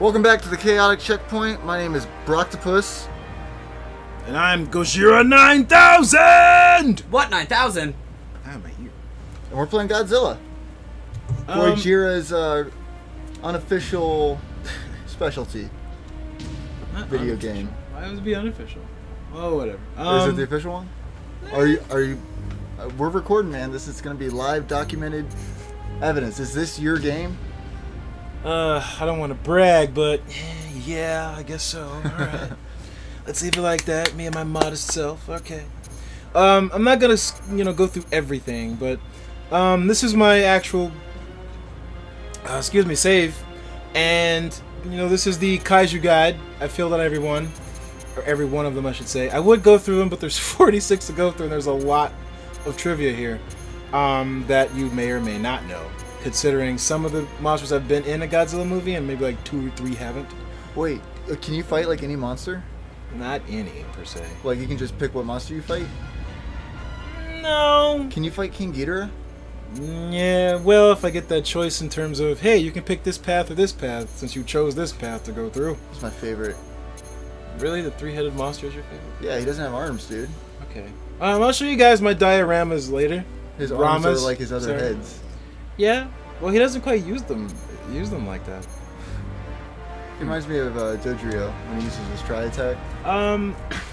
Welcome back to the Chaotic Checkpoint. My name is Brocktopus. And I'm Goijira 9000! What, 9,000? Ah, my ear. And we're playing Godzilla. Goijira's unofficial specialty video game. Why would it be unofficial? Oh, whatever. Is it the official one? Are you we're recording, man. This is going to be live documented evidence. Is this your game? I don't want to brag, but yeah, I guess so. Alright. Let's leave it like that, me and my modest self. Okay. I'm not gonna, go through everything, but this is my actual save. And this is the kaiju guide. I filled out every one of them, I should say. I would go through them, but there's 46 to go through, and there's a lot of trivia here that you may or may not know, considering some of the monsters have been in a Godzilla movie and maybe like 2 or 3 haven't. Wait, can you fight like any monster? Not any, per se. Like you can just pick what monster you fight? No. Can you fight King Ghidorah? Yeah, well, if I get that choice in terms of, hey, you can pick this path or this path, since you chose this path to go through. It's my favorite. Really? The 3-headed monster is your favorite? Yeah, he doesn't have arms, dude. Okay. I'll show you guys my dioramas later. His arms are like his other heads. Yeah. Well, he doesn't quite use them like that. He reminds me of Dodrio when he uses his tri-attack.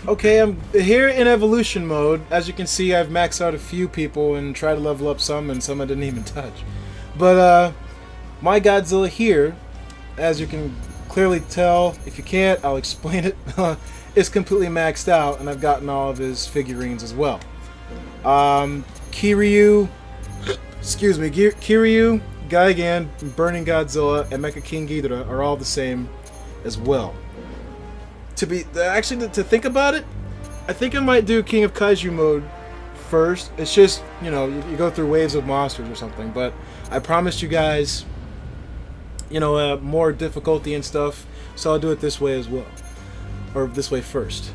Okay, I'm here in evolution mode. As you can see, I've maxed out a few people and tried to level up some, and some I didn't even touch. But, my Godzilla here, as you can clearly tell, if you can't, I'll explain it, is completely maxed out, and I've gotten all of his figurines as well. Kiryu, Gigan, Burning Godzilla, and Mecha King Ghidorah are all the same as well. To think about it, I think I might do King of Kaiju mode first. It's just, you go through waves of monsters or something, but I promised you guys, more difficulty and stuff, so I'll do it this way as well. Or this way first.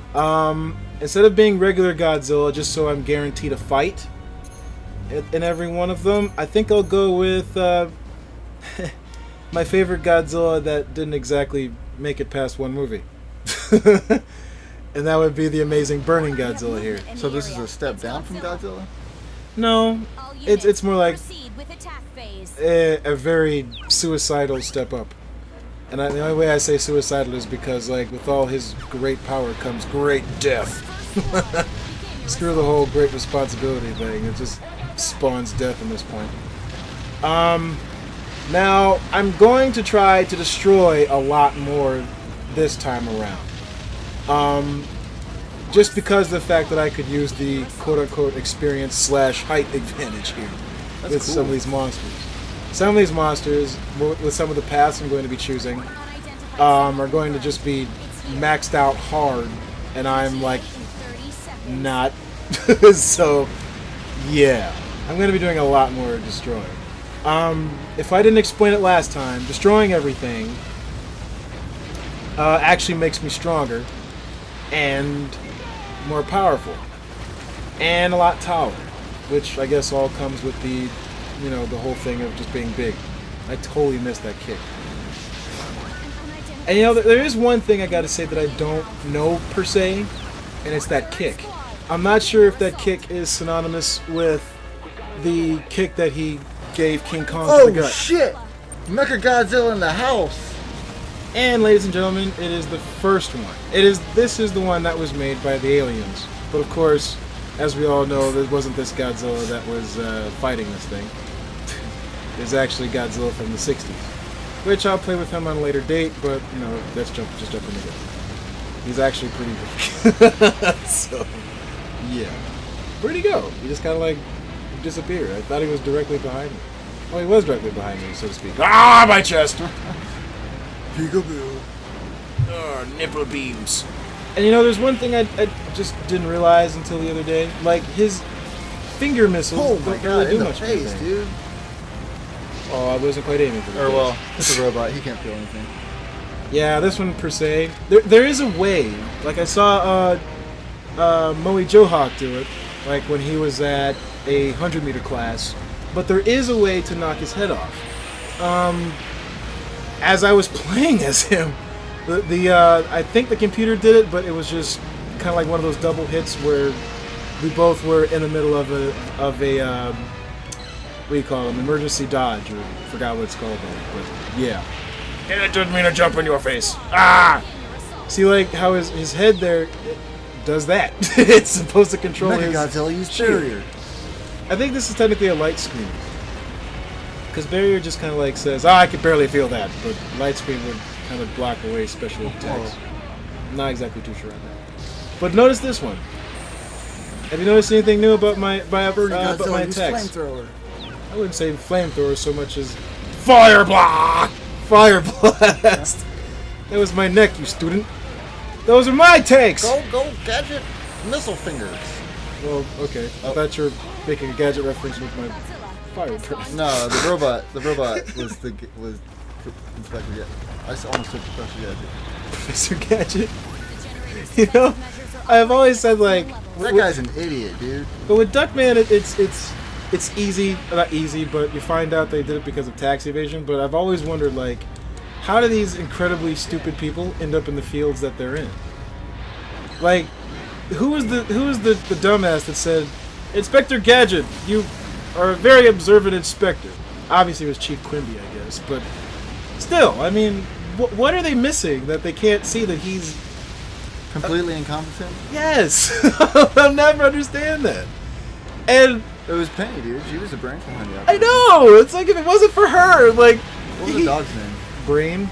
Instead of being regular Godzilla, just so I'm guaranteed a fight in every one of them, I think I'll go with my favorite Godzilla that didn't exactly make it past one movie. And that would be the amazing Burning Godzilla here. So this is a step down from Godzilla? No, it's more like a very suicidal step up. And the only way I say suicidal is because, like, with all his great power comes great death. Screw the whole great responsibility thing. It just spawns death in this point. Now, I'm going to try to destroy a lot more this time around. Just because of the fact that I could use the quote-unquote experience / height advantage here. That's with cool. some of these monsters. Some of these monsters, with some of the paths I'm going to be choosing, are going to just be maxed out hard, and I'm, like, not. So, yeah. I'm going to be doing a lot more destroying. If I didn't explain it last time, destroying everything actually makes me stronger and more powerful and a lot taller, which I guess all comes with the, the whole thing of just being big. I totally missed that kick. And there is one thing I gotta say that I don't know per se, and it's that kick. I'm not sure if that kick is synonymous with the kick that he gave King Kong to the gut. Oh shit! Mecha Godzilla in the house! And ladies and gentlemen, it is the first one. This is the one that was made by the aliens. But of course, as we all know, there wasn't this Godzilla that was fighting this thing. There's actually Godzilla from the 60s. Which I'll play with him on a later date, but, let's just jump into it. He's actually pretty big. So, yeah. Where'd he go? He just kind of, like, disappeared. I thought he was directly behind me. Well, he was directly behind me, so to speak. Ah, my chest! Peekaboo. Oh, nipple beams. And there's one thing I just didn't realize until the other day. Like, his finger missiles don't really do much. Face, dude. Oh, I wasn't quite aiming for that. Or, well, it's a robot. He can't feel anything. Yeah, this one per se. There is a way. Like, I saw Moey Joehawk do it, like when he was at a 100-meter class. But there is a way to knock his head off. as I was playing as him, I think the computer did it, but it was just kind of like one of those double hits where we both were in the middle of a what do you call them? Emergency dodge, or forgot what it's called, but yeah. And I didn't mean to jump in your face. Ah! See, like how his head there it does that. It's supposed to control his Godzilla used shield. barrier. I think this is technically a light screen. Because barrier just kind of like says, I can barely feel that, but light screen would kind of block away special attacks. I'm not exactly too sure on that. But notice this one. Have you noticed anything new about my attacks? Flamethrower. I wouldn't say flamethrower so much as fire blast. Fire blast. That was my neck, you student. Those are my takes. Go, gadget, missile fingers. Well, okay. I thought you were making a gadget reference with my fire breath. No, the robot was Inspector Gadget. I almost said Professor Gadget. Professor Gadget. You know, I've always said like that guy's an idiot, dude. But with Duckman, it's easy, not easy, but you find out they did it because of tax evasion. But I've always wondered, like, how do these incredibly stupid people end up in the fields that they're in? Like, who was the dumbass that said, Inspector Gadget, you are a very observant inspector? Obviously, it was Chief Quimby, I guess, but still, I mean, what are they missing that they can't see that he's completely incompetent? Yes, I'll never understand that. And it was Penny, dude. She was the brain behind the I know. It's like if it wasn't for her, like what was the dog's name? Brain.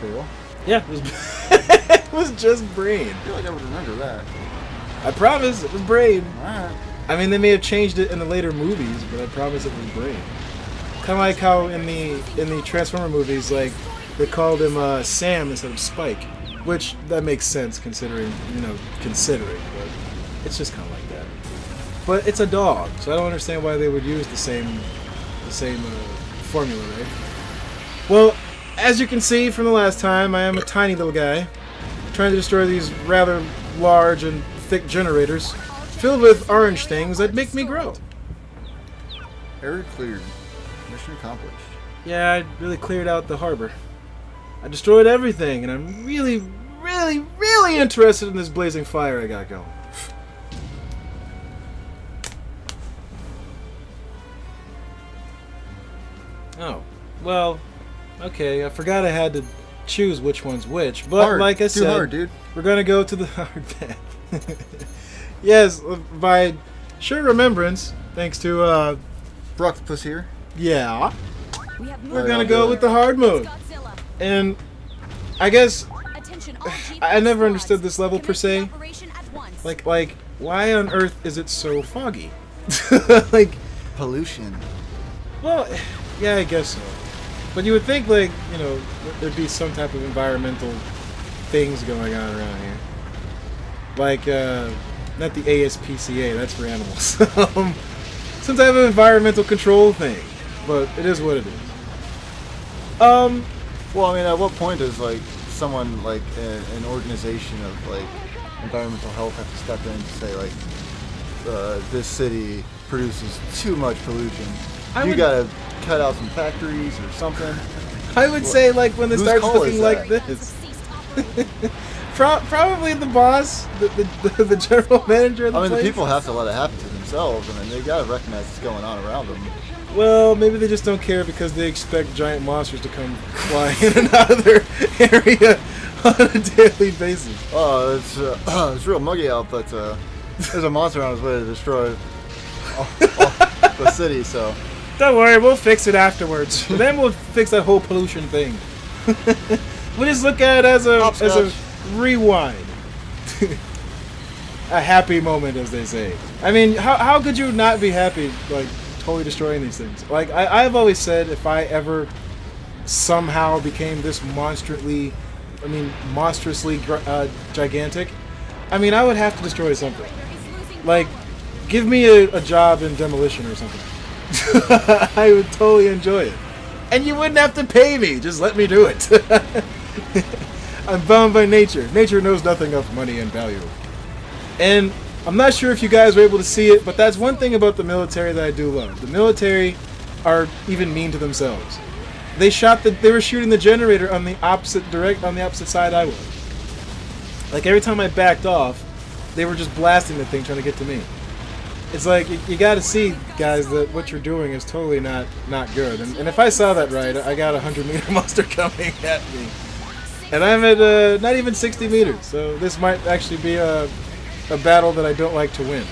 For real? Yeah, it was. It was just Brain. I feel like I would remember that. I promise it was Brain. Alright. I mean, they may have changed it in the later movies, but I promise it was Brain. Kind of like how in the Transformer movies, like they called him Sam instead of Spike, which that makes sense considering, but it's just kind of like that. But it's a dog, so I don't understand why they would use the same formula, right? Well, as you can see from the last time, I am a tiny little guy trying to destroy these rather large and thick generators filled with orange things that make me grow. Area cleared. Mission accomplished. Yeah, I really cleared out the harbor. I destroyed everything, and I'm really, really, really interested in this blazing fire I got going. Oh, well, okay, I forgot I had to choose which one's which, but hard. Like I said, hard, dude. We're gonna go to the hard path. Yes, by sure remembrance, thanks to Brocktopus here. Yeah, we're gonna go with the hard mode, and I guess I never understood this level per se. Like, why on earth is it so foggy? Like pollution. Well, yeah, I guess so. But you would think, like, there'd be some type of environmental things going on around here. Like, not the ASPCA, that's for animals. Some type of environmental control thing. But it is what it is. Well, I mean, at what point does, like, someone, like, an organization of, like, environmental health have to step in and say, like, this city produces too much pollution? You gotta cut out some factories or something. I would say, like, when they start looking like this. Probably the boss, the general manager of the place. The people have to let it happen to themselves. I mean, they gotta recognize what's going on around them. Well, maybe they just don't care because they expect giant monsters to come flying in and out of their area on a daily basis. Oh, it's real muggy out, but there's a monster on its way to destroy the city, so... Don't worry, we'll fix it afterwards. Then we'll fix that whole pollution thing. We'll just look at it as a rewind. A happy moment, as they say. I mean, how could you not be happy, like, totally destroying these things? Like, I've always said if I ever somehow became this monstrously gigantic, I would have to destroy something. Like, give me a job in demolition or something. I would totally enjoy it. And you wouldn't have to pay me, just let me do it. I'm bound by nature. Nature knows nothing of money and value. And I'm not sure if you guys were able to see it, but that's one thing about the military that I do love. The military are even mean to themselves. They were shooting the generator on the opposite side I was. Like every time I backed off, they were just blasting the thing trying to get to me. It's like you got to see, guys, that what you're doing is totally not good. And if I saw that right, I got a 100-meter monster coming at me, and I'm at not even 60 meters. So this might actually be a battle that I don't like to win.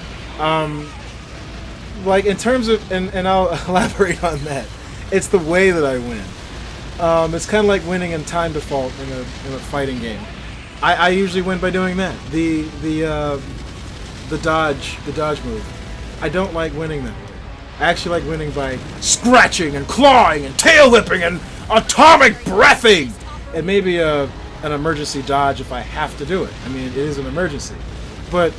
Like in terms of, and I'll elaborate on that. It's the way that I win. It's kind of like winning in time default in a fighting game. I usually win by doing that. The dodge move. I don't like winning that way. I actually like winning by scratching and clawing and tail whipping and atomic breathing, and maybe an emergency dodge if I have to do it. I mean, it is an emergency, but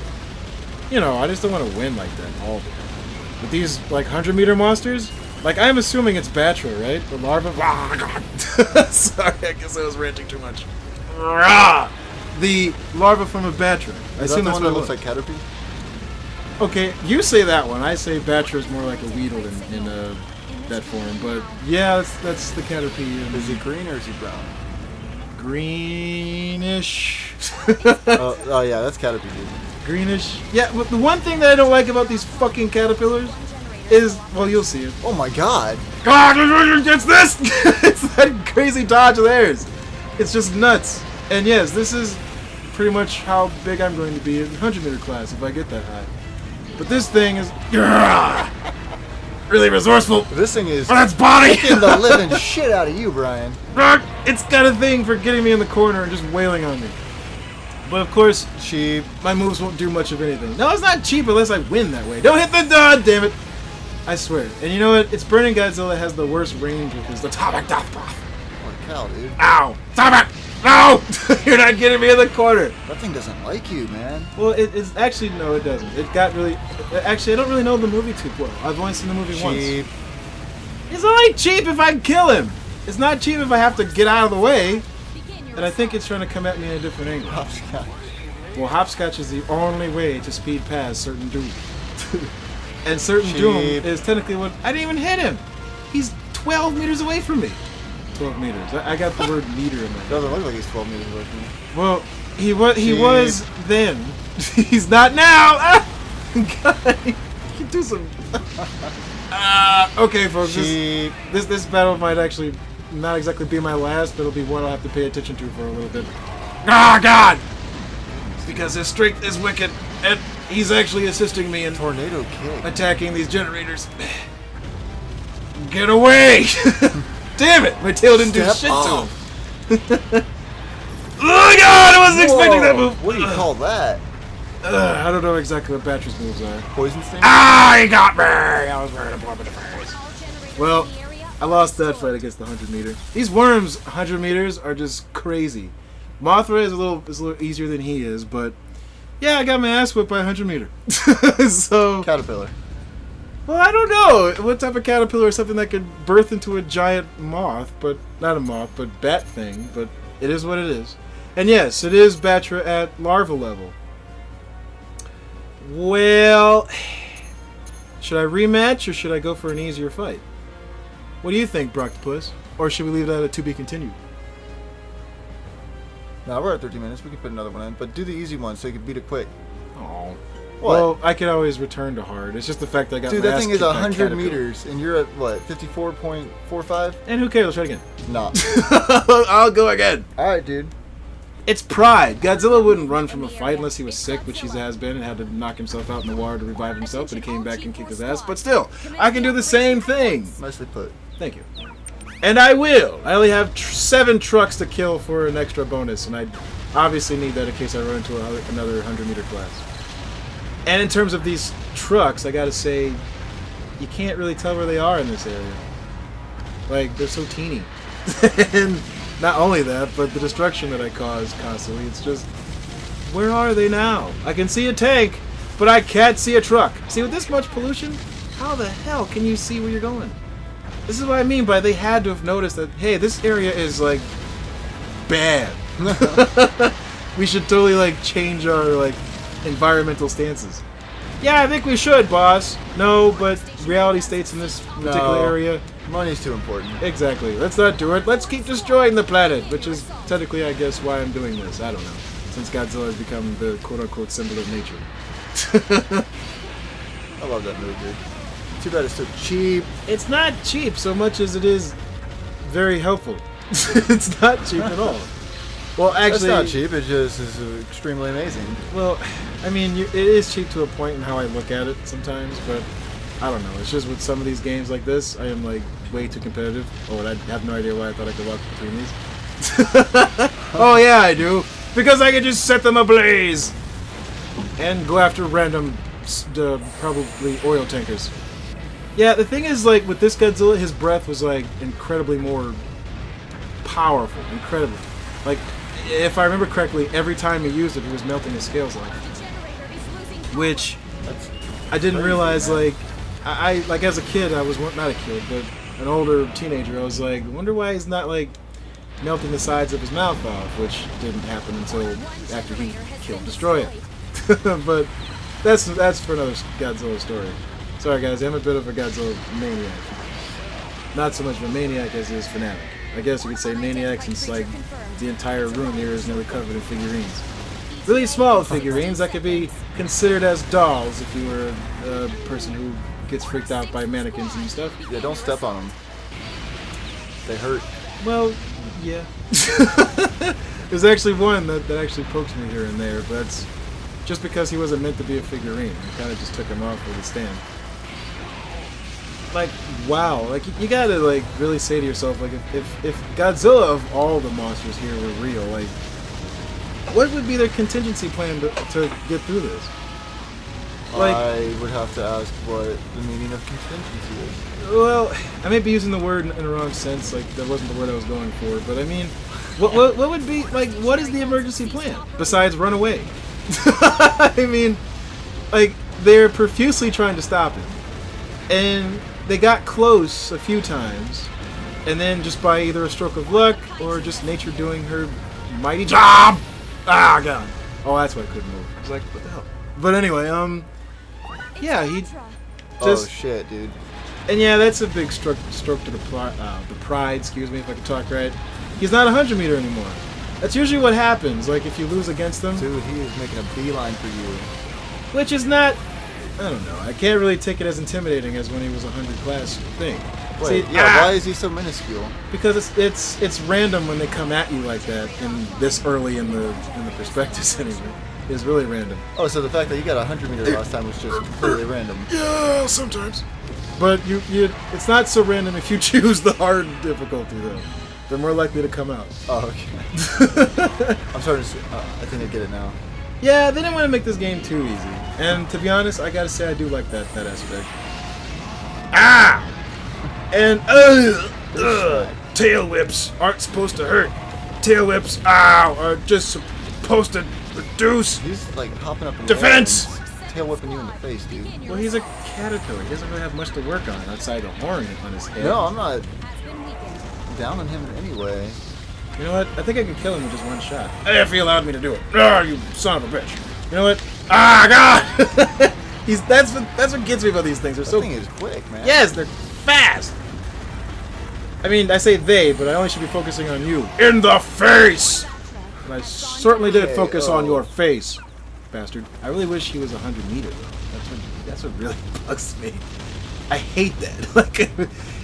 you know, I just don't want to win like that all the time. With these like 100-meter monsters, like I'm assuming it's Batra, right? The larva. Oh, God. Sorry, I guess I was ranting too much. The larva from a Batra. I Is that the one that looks like Caterpie? Okay, you say that one. I say Batra is more like a Weedle in that form. But yeah, that's the Caterpie. Is he green or is he brown? Greenish. Oh yeah, that's Caterpie, dude. Greenish. Yeah, but the one thing that I don't like about these fucking caterpillars is, well, you'll see it. Oh my God! God, it's this! It's that crazy dodge of theirs. It's just nuts. And yes, this is pretty much how big I'm going to be in 100-meter class if I get that high. But this thing is really resourceful. This thing is on its body. kicking the living shit out of you, Brian. It's got a thing for getting me in the corner and just wailing on me. But of course, cheap. My moves won't do much of anything. No, it's not cheap unless I win that way. Don't hit the dodge, damn it! I swear. And you know what? It's Burning Godzilla has the worst range with his atomic death breath. Holy cow, dude! Ow! Stop it! No! You're not getting me in the corner. That thing doesn't like you, man. Well, it's actually no, it doesn't. It got really. Actually, I don't really know the movie too well. I've only seen the movie once. It's only cheap if I can kill him. It's not cheap if I have to get out of the way. And I think it's trying to come at me in a different angle. Hopscotch. Well, hopscotch is the only way to speed past certain doom. And certain doom is technically what... I didn't even hit him. He's 12 meters away from me. 12 meters. I got the word meter in my head. Doesn't look like he's 12 meters away from me. Well, he was then. He's not now. God, you can do some... okay, folks. This battle might actually... not exactly be my last, but it'll be one I'll have to pay attention to for a little bit. Oh, God! Because his strength is wicked, and he's actually assisting me in tornado kick attacking these generators. Get away! Damn it! My tail didn't do shit to him. Oh, God! I wasn't expecting that move! What do you call that? I don't know exactly what Batra's moves are. Poison sting? Ah! He got me! I was ready to blow him in the face. Well... I lost that fight against the 100-meter. These worms, 100 meters, are just crazy. Mothra is a little easier than he is, but yeah, I got my ass whipped by 100-meter. So Caterpillar. Well, I don't know what type of caterpillar is something that could birth into a giant moth, but not a moth, but bat thing. But it is what it is. And yes, it is Batra at larva level. Well, should I rematch or should I go for an easier fight? What do you think, Brocktopus? Or should we leave that to be continued? No, we're at 30 minutes. We can put another one in. But do the easy one so you can beat it quick. Oh. Well, I could always return to hard. It's just the fact that I got Dude, my that ass thing is kicked by 100 meters, and you're at, what, 54.45? And who cares? Let's try it again. No. I'll go again. Alright, dude. It's pride. Godzilla wouldn't run from a fight unless he was sick, which he has been, and had to knock himself out in the water to revive himself, but he came back and kicked his ass. But still, I can do the same thing. Nicely put. Thank you. And I will. I only have 7 trucks to kill for an extra bonus, and I obviously need that in case I run into another 100-meter class. And in terms of these trucks, I gotta say, you can't really tell where they are in this area. Like, they're so teeny. And not only that, but the destruction that I cause constantly, it's just, where are they now? I can see a tank, but I can't see a truck. See, with this much pollution, how the hell can you see where you're going? This is what I mean by they had to have noticed that, hey, this area is, like, bad. We should totally, like, change our, like, environmental stances. Yeah, I think we should, boss. No, but reality states in this particular area, Money's too important. Exactly. Let's not do it. Let's keep destroying the planet, which is technically, I guess, why I'm doing this. I don't know. Since Godzilla has become the quote-unquote symbol of nature. I love that movie. Too bad it's so cheap. It's not cheap so much as it is very helpful. It's not cheap at all. Well, actually, it's not cheap. It just is extremely amazing. Well, I mean, it is cheap to a point in how I look at it sometimes, but I don't know. It's just with some of these games like this, I am like way too competitive. Oh, and I have no idea why I thought I could walk between these. Oh yeah, I do. Because I can just set them ablaze and go after random, probably oil tankers. Yeah, the thing is, like with this Godzilla, his breath was like incredibly more powerful. Incredibly, like if I remember correctly, every time he used it, he was melting his scales off. Which I didn't realize. Like I like as a kid, I was not a kid, but an older teenager. I was like, I wonder why he's not like melting the sides of his mouth off, which didn't happen until after he killed Destroyer. But that's for another Godzilla story. Sorry guys, I'm a bit of a Godzilla maniac. Not so much of a maniac as he is fanatic. I guess you could say maniac since like the entire room here is nearly covered in figurines. Really small figurines that could be considered as dolls if you were a person who gets freaked out by mannequins and stuff. Yeah, don't step on them. They hurt. Well, yeah. There's actually one that actually pokes me here and there, but that's just because he wasn't meant to be a figurine. I kind of just took him off with a stand. Like, wow. Like, you gotta, like, really say to yourself, like, if Godzilla of all the monsters here were real, like, what would be their contingency plan to get through this? Like, I would have to ask what the meaning of contingency is. Well, I may be using the word in the wrong sense, like, that wasn't the word I was going for, but I mean, what would be, like, what is the emergency plan? Besides run away? I mean, like, they're profusely trying to stop him. And they got close a few times, and then just by either a stroke of luck or just nature doing her mighty job. Ah, God. Oh, that's why I couldn't move. I was like, what the hell? But anyway, yeah, he just. Oh shit, dude. And yeah, that's a big stroke to the pride. Excuse me if I can talk right. He's not a 100-meter anymore. That's usually what happens. Like if you lose against them. Dude, he is making a beeline for you. Which is not. I don't know. I can't really take it as intimidating as when he was a 100 class thing. Wait, yeah. Why is he so minuscule? Because it's random when they come at you like that, and this early in the prospectus anyway. It's really random. Oh, so the fact that you got a 100-meter last time was just completely random. Yeah, sometimes. But you it's not so random if you choose the hard difficulty though. They're more likely to come out. Oh, okay. I'm starting to. I think I get it now. Yeah, they didn't want to make this game too easy. And to be honest, I gotta say I do like that aspect. Ah! And tail whips aren't supposed to hurt. Tail whips, are just supposed to reduce. He's like hopping up in defense. The air and tail whipping you in the face, dude. Well, he's a caterpillar. He doesn't really have much to work on outside the horn on his head. No, I'm not down on him in any way. You know what? I think I can kill him with just one shot. If he allowed me to do it. Oh, you son of a bitch. You know what? Ah, God! That's what gets me about these things. They're That so. thing is quick, man. Yes, they're fast. I mean, I say they, but I only should be focusing on you. In the face! And I certainly did focus on your face, bastard. I really wish he was 100 meters, though. That's what really bugs me. I hate that. Like,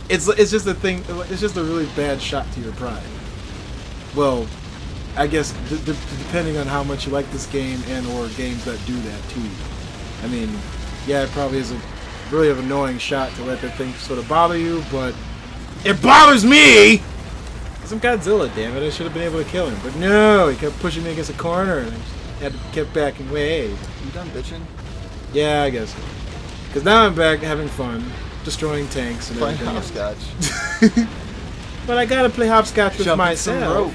it's just a thing. It's just a really bad shot to your pride. Well, I guess depending on how much you like this game and/or games that do that to you. I mean, yeah, it probably is a really an annoying shot to let that thing sort of bother you, but it bothers me! I'm Godzilla, damn it. I should have been able to kill him. But no, he kept pushing me against a corner, and I had to keep backing away. You done bitching? Yeah, I guess so. Because now I'm back having fun, destroying tanks and playing everything. hopscotch. But I gotta play hopscotch with Jumping myself. some rope.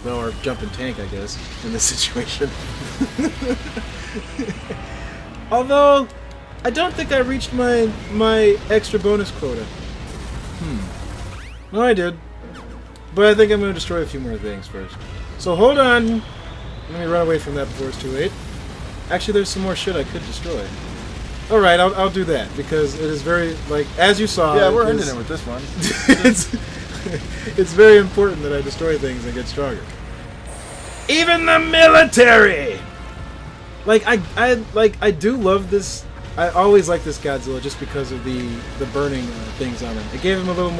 Well, or jumping tank, I guess, in this situation. Although, I don't think I reached my extra bonus quota. No, I did. But I think I'm going to destroy a few more things first. So hold on. Let me run away from that before it's too late. Actually, there's some more shit I could destroy. All right, I'll do that because it is very like as you saw. Yeah, we're ending it with this one. It's very important that I destroy things and get stronger. Even the military. Like I do love this. I always like this Godzilla just because of the burning things on him. It gave him a little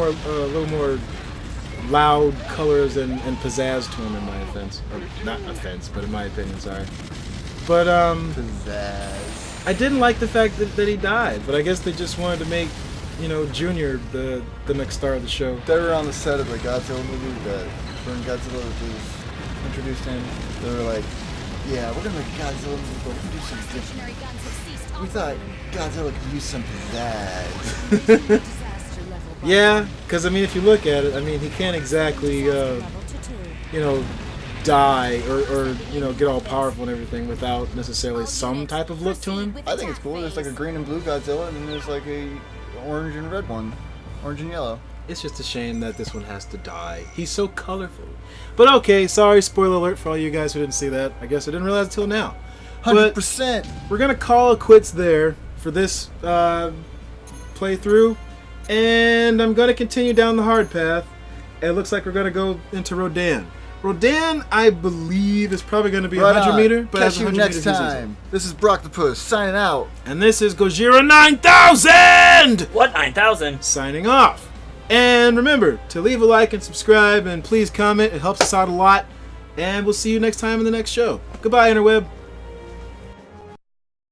more loud colors and pizzazz to him in my offense. Or not offense, but in my opinion, sorry. But Pizzazz. I didn't like the fact that he died, but I guess they just wanted to make, Junior the next star of the show. They were on the set of the Godzilla movie that when Godzilla was introduced in. They were like, yeah, we're gonna make a Godzilla movie, but we're gonna do something different. We thought Godzilla could use some pizzazz. Yeah, because if you look at it, he can't exactly, die or get all powerful and everything without necessarily some type of look to him. I think it's cool. There's like a green and blue Godzilla, and then there's like a orange and red one, orange and yellow. It's just a shame that this one has to die. He's so colorful. But okay, sorry, spoiler alert for all you guys who didn't see that. I guess I didn't realize until now. 100%. We're gonna call it quits there for this playthrough, and I'm gonna continue down the hard path. It looks like we're gonna go into Rodan. Rodan, I believe, is probably gonna be a 100 meter, but catch you next meters time. This is Brocktopus signing out, and this is Goijira 9000. What 9,000? Signing off. And remember to leave a like and subscribe, and please comment. It helps us out a lot. And we'll see you next time in the next show. Goodbye, interweb.